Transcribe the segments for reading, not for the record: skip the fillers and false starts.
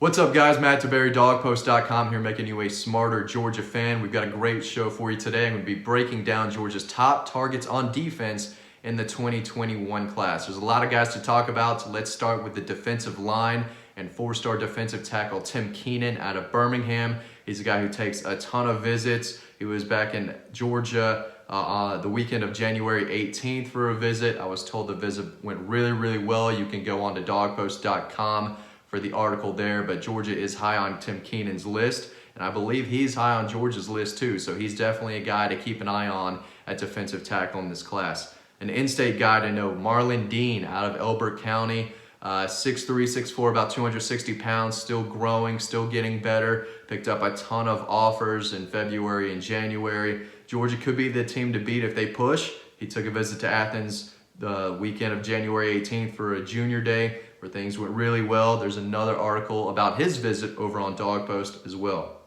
What's up, guys? Matt DeBary, DawgPost.com here, making you a smarter Georgia fan. We've got a great show for you today. I'm going to be breaking down Georgia's top targets on defense in the 2021 class. There's a lot of guys to talk about, so let's start with the defensive line and four-star defensive tackle Tim Keenan out of Birmingham. He's a guy who takes a ton of visits. He was back in Georgia the weekend of January 18th for a visit. I was told the visit went really well. You can go on to DawgPost.com for the article there, but Georgia is high on Tim Keenan's list, and I believe he's high on Georgia's list too, so he's definitely a guy to keep an eye on at defensive tackle in this class. An in-state guy to know, Marlon Dean out of Elbert County, 6'3", 6'4", about 260 pounds, still growing, still getting better, picked up a ton of offers in February and January. Georgia could be the team to beat if they push. He took a visit to Athens the weekend of January 18th for a junior day, where things went really well. There's another article about his visit over on Dawg Post as well.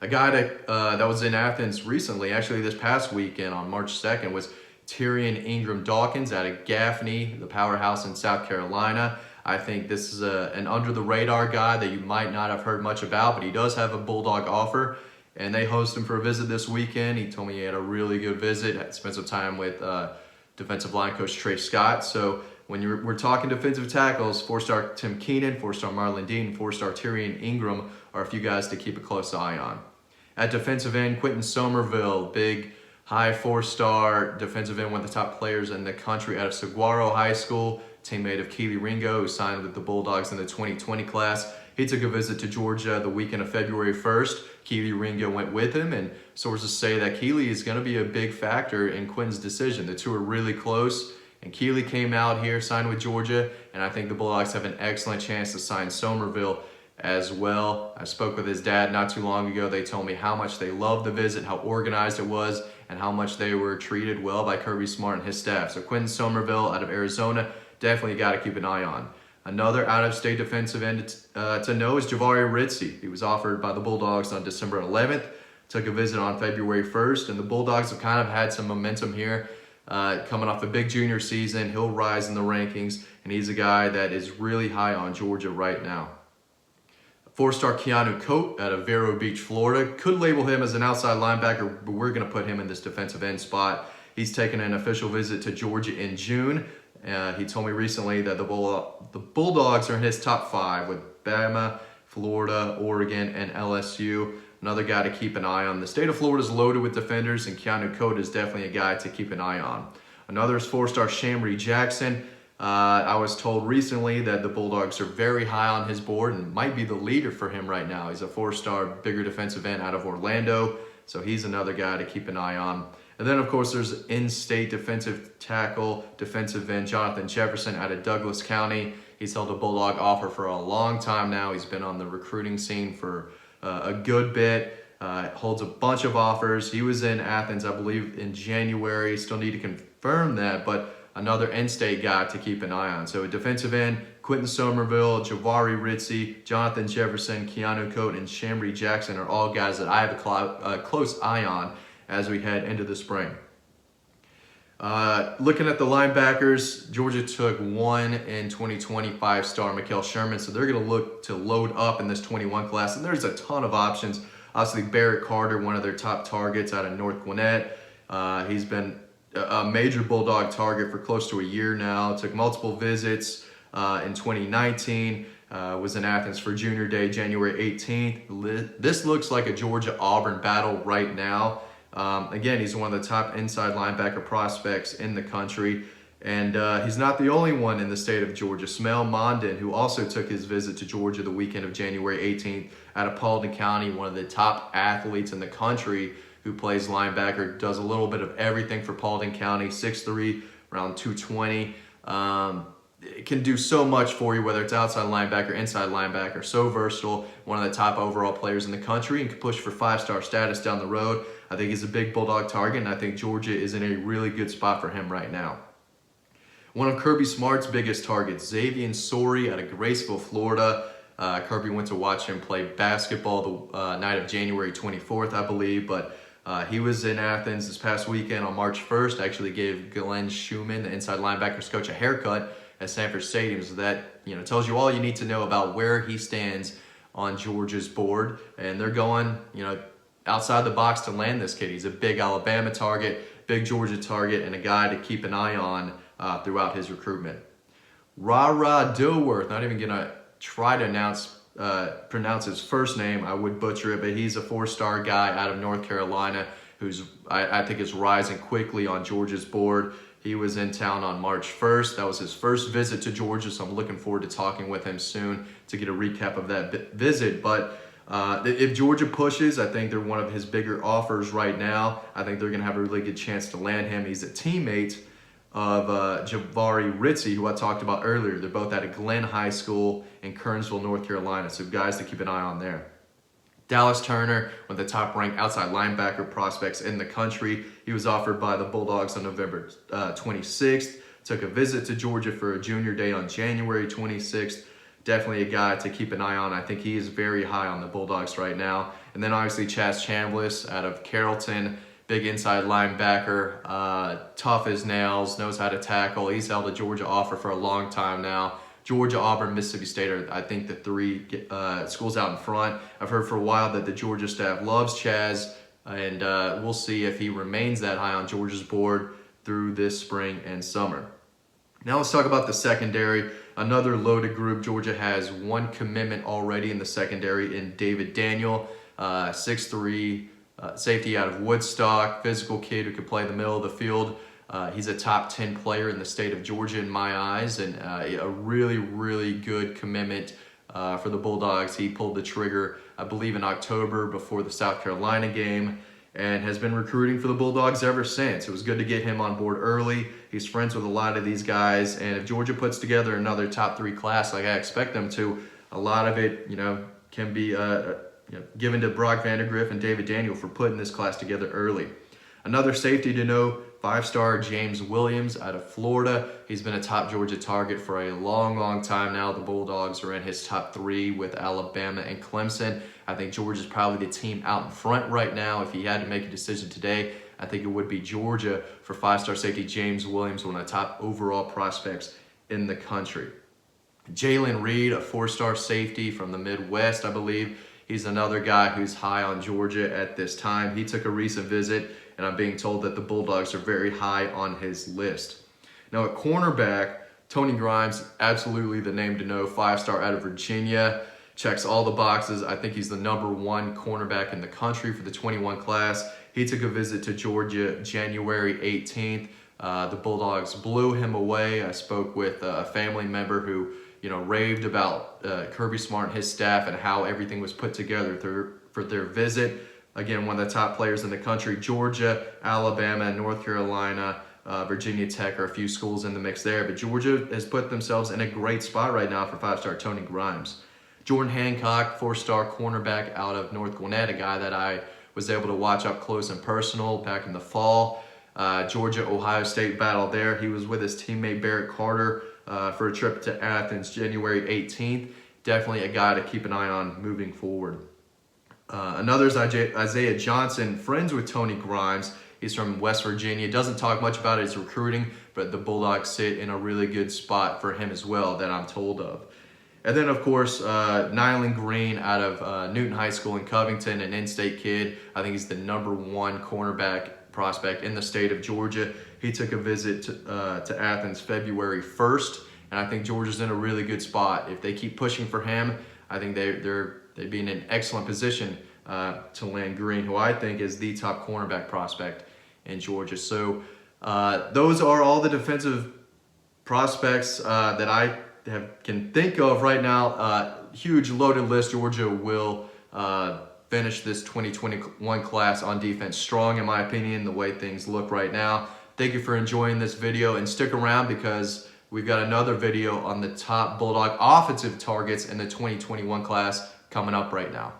A guy that was in Athens recently, actually this past weekend on March 2nd, was Tyrion Ingram Dawkins out of Gaffney, the powerhouse in South Carolina. I think this is an under-the-radar guy that you might not have heard much about, but he does have a Bulldog offer, and they host him for a visit this weekend. He told me he had a really good visit, had spent some time with defensive line coach Trey Scott. So when we're talking defensive tackles, four-star Tim Keenan, four-star Marlon Dean, four-star Tyrion Ingram are a few guys to keep a close eye on. At defensive end, Quentin Somerville, big, high four-star defensive end, one of the top players in the country out of Saguaro High School, teammate of Keely Ringo, who signed with the Bulldogs in the 2020 class. He took a visit to Georgia the weekend of February 1st. Keely Ringo went with him, and sources say that Keely is going to be a big factor in Quentin's decision. The two are really close. And Keely came out here, signed with Georgia, and I think the Bulldogs have an excellent chance to sign Somerville as well. I spoke with his dad not too long ago. They told me how much they loved the visit, how organized it was, and how much they were treated well by Kirby Smart and his staff. So Quentin Somerville out of Arizona, definitely got to keep an eye on. Another out-of-state defensive end to know is Javari Ritzie. He was offered by the Bulldogs on December 11th, took a visit on February 1st, and the Bulldogs have kind of had some momentum here. Coming off the big junior season, he'll rise in the rankings, and he's a guy that is really high on Georgia right now. Four-star Keanu Coate out of Vero Beach, Florida. Could label him as an outside linebacker, but we're going to put him in this defensive end spot. He's taken an official visit to Georgia in June. He told me recently that the Bulldogs are in his top 5 with Bama, Florida, Oregon, and LSU. Another guy to keep an eye on. The state of Florida is loaded with defenders, and Keanu Coate is definitely a guy to keep an eye on. Another is four-star Shamri Jackson. I was told recently that the Bulldogs are very high on his board and might be the leader for him right now. He's a four-star bigger defensive end out of Orlando, so he's another guy to keep an eye on. And then, of course, there's in-state defensive tackle, defensive end Jonathan Jefferson out of Douglas County. He's held a Bulldog offer for a long time now. He's been on the recruiting scene for a good bit, holds a bunch of offers. He was in Athens, I believe, in January. Still need to confirm that, but another in-state guy to keep an eye on. So a defensive end, Quentin Somerville, Javari Ritzie, Jonathan Jefferson, Keanu Coate, and Shamri Jackson are all guys that I have a close eye on as we head into the spring. Looking at the linebackers, Georgia took one in 2020 5-star Mikael Sherman, so they're going to look to load up in this 21 class, and there's a ton of options. Obviously, Barrett Carter, one of their top targets out of North Gwinnett. He's been a major Bulldog target for close to a year now. Took multiple visits in 2019. Was in Athens for Junior Day, January 18th. This looks like a Georgia-Auburn battle right now. Again, he's one of the top inside linebacker prospects in the country, and he's not the only one in the state of Georgia. Smell Mondin, who also took his visit to Georgia the weekend of January 18th out of Paulding County, one of the top athletes in the country who plays linebacker, does a little bit of everything for Paulding County, 6'3", around 220. Can do so much for you, whether it's outside linebacker, inside linebacker, so versatile, one of the top overall players in the country, and can push for 5-star status down the road. I think he's a big Bulldog target, and I think Georgia is in a really good spot for him right now. One of Kirby Smart's biggest targets, Xavier Sori out of Graceville, Florida. Kirby went to watch him play basketball the night of January 24th, I believe, but he was in Athens this past weekend on March 1st. Actually gave Glenn Schumann, the inside linebackers coach, a haircut at Sanford Stadium. So that tells you all you need to know about where he stands on Georgia's board. And they're going outside the box to land this kid. He's a big Alabama target, big Georgia target, and a guy to keep an eye on throughout his recruitment. Ra Dilworth, not even gonna try to pronounce his first name. I would butcher it, but he's a 4-star guy out of North Carolina who's I think is rising quickly on Georgia's board. He was in town on March 1st. That was his first visit to Georgia, so I'm looking forward to talking with him soon to get a recap of that visit. But if Georgia pushes, I think they're one of his bigger offers right now. I think they're going to have a really good chance to land him. He's a teammate of Jabari Ritzy, who I talked about earlier. They're both at Glenn High School in Kernersville, North Carolina, so guys to keep an eye on there. Dallas Turner, one of the top-ranked outside linebacker prospects in the country. He was offered by the Bulldogs on November 26th. Took a visit to Georgia for a junior day on January 26th. Definitely a guy to keep an eye on. I think he is very high on the Bulldogs right now. And then obviously Chaz Chambliss out of Carrollton, big inside linebacker, tough as nails, knows how to tackle. He's held a Georgia offer for a long time now. Georgia, Auburn, Mississippi State are, I think, the 3 schools out in front. I've heard for a while that the Georgia staff loves Chaz, and we'll see if he remains that high on Georgia's board through this spring and summer. Now let's talk about the secondary. Another loaded group. Georgia has 1 commitment already in the secondary in David Daniel, 6'3", safety out of Woodstock, physical kid who could play the middle of the field. He's a top 10 player in the state of Georgia in my eyes, and a really, really good commitment for the Bulldogs. He pulled the trigger, I believe, in October before the South Carolina game, and has been recruiting for the Bulldogs ever since. It was good to get him on board early. He's friends with a lot of these guys, and if Georgia puts together another top 3 class like I expect them to, a lot of it, can be given to Brock Vandagriff and David Daniel for putting this class together early. Another safety to know, 5-star James Williams out of Florida. He's been a top Georgia target for a long, long time now. The Bulldogs are in his top 3 with Alabama and Clemson. I think Georgia's probably the team out in front right now. If he had to make a decision today, I think it would be Georgia for 5-star safety James Williams, one of the top overall prospects in the country. Jalen Reed, a 4-star safety from the Midwest, I believe. He's another guy who's high on Georgia at this time. He took a recent visit, and I'm being told that the Bulldogs are very high on his list. Now at cornerback, Tony Grimes, absolutely the name to know, 5-star out of Virginia, checks all the boxes. I think he's the #1 cornerback in the country for the 21 class. He took a visit to Georgia January 18th. The Bulldogs blew him away. I spoke with a family member who raved about Kirby Smart and his staff and how everything was put together for their visit. Again, one of the top players in the country. Georgia, Alabama, North Carolina, Virginia Tech are a few schools in the mix there. But Georgia has put themselves in a great spot right now for 5-star Tony Grimes. Jordan Hancock, 4-star cornerback out of North Gwinnett, a guy that I was able to watch up close and personal back in the fall. Georgia-Ohio State battle there. He was with his teammate Barrett Carter for a trip to Athens January 18th. Definitely a guy to keep an eye on moving forward. Another is Isaiah Johnson, friends with Tony Grimes. He's from West Virginia. Doesn't talk much about his recruiting, but the Bulldogs sit in a really good spot for him as well that I'm told of. And then, of course, Nyland Green out of Newton High School in Covington, an in-state kid. I think he's the #1 cornerback prospect in the state of Georgia. He took a visit to Athens February 1st, and I think Georgia's in a really good spot. If they keep pushing for him, I think they'd be in an excellent position to land Green, who I think is the top cornerback prospect in Georgia. So those are all the defensive prospects that I can think of right now. Huge loaded list. Georgia will finish this 2021 class on defense strong, in my opinion, the way things look right now. Thank you for enjoying this video, and stick around because we've got another video on the top Bulldog offensive targets in the 2021 class coming up right now.